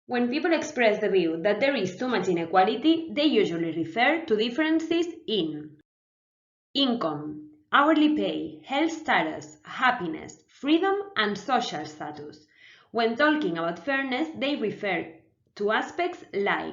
When people express the view that there is too much inequality, they usually refer to differences in income, hourly pay, health status, happiness, freedom, and social status. When talking about fairness, they refer to aspects like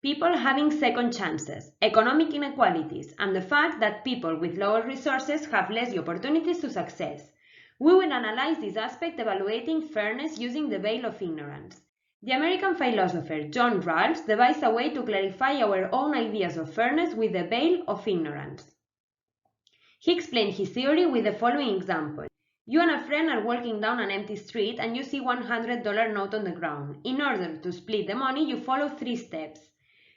people having second chances, economic inequalities, and the fact that people with lower resources have less opportunities to success. We will analyze this aspect evaluating fairness using the veil of ignorance. The American philosopher John Rawls devised a way to clarify our own ideas of fairness with the veil of ignorance. He explained his theory with the following example. You and a friend are walking down an empty street and you see $100 note on the ground. In order to split the money, you follow 3 steps.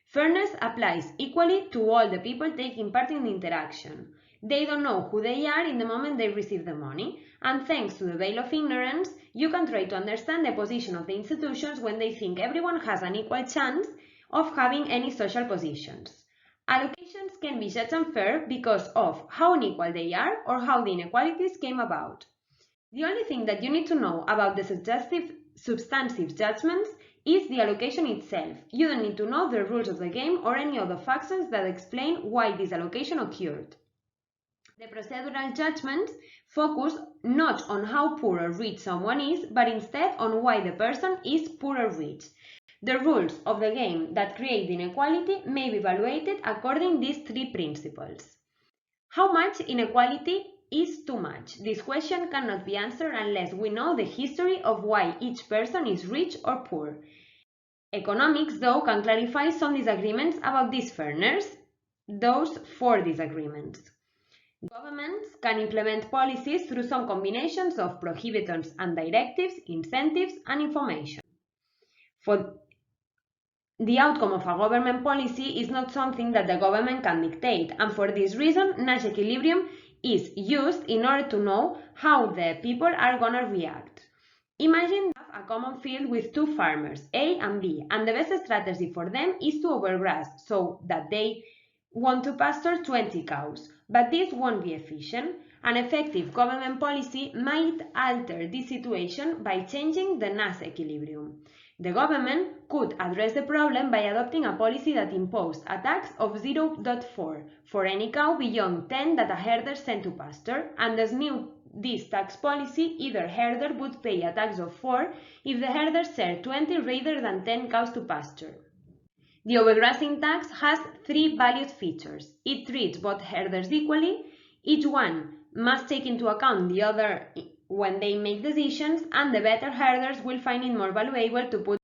Fairness applies equally to all the people taking part in the interaction. They don't know who they are in the moment they receive the money, and thanks to the veil of ignorance, you can try to understand the position of the institutions when they think everyone has an equal chance of having any social positions. Allocations can be judged unfair because of how unequal they are or how the inequalities came about. The only thing that you need to know about the substantive judgments is the allocation itself. You don't need to know the rules of the game or any other factors that explain why this allocation occurred. The procedural judgments focus not on how poor or rich someone is, but instead on why the person is poor or rich. The rules of the game that create inequality may be evaluated according to these 3 principles. How much inequality is too much? This question cannot be answered unless we know the history of why each person is rich or poor. Economics, though, can clarify some disagreements about this fairness, those 4 disagreements. Governments can implement policies through some combinations of prohibitions and directives, incentives, and information. For the outcome of a government policy is not something that the government can dictate, and for this reason, Nash equilibrium is used in order to know how the people are going to react. Imagine a common field with 2 farmers, A and B, and the best strategy for them is to overgrass so that they want to pasture 20 cows, but this won't be efficient. An effective government policy might alter this situation by changing the Nash equilibrium. The government could address the problem by adopting a policy that imposed a tax of 0.4 for any cow beyond 10 that a herder sent to pasture, and thus this tax policy, either herder would pay a tax of 4 if the herder sent 20 rather than 10 cows to pasture. The overgrazing tax has 3 valued features. It treats both herders equally, each one must take into account the other when they make decisions, and the better herders will find it more valuable to put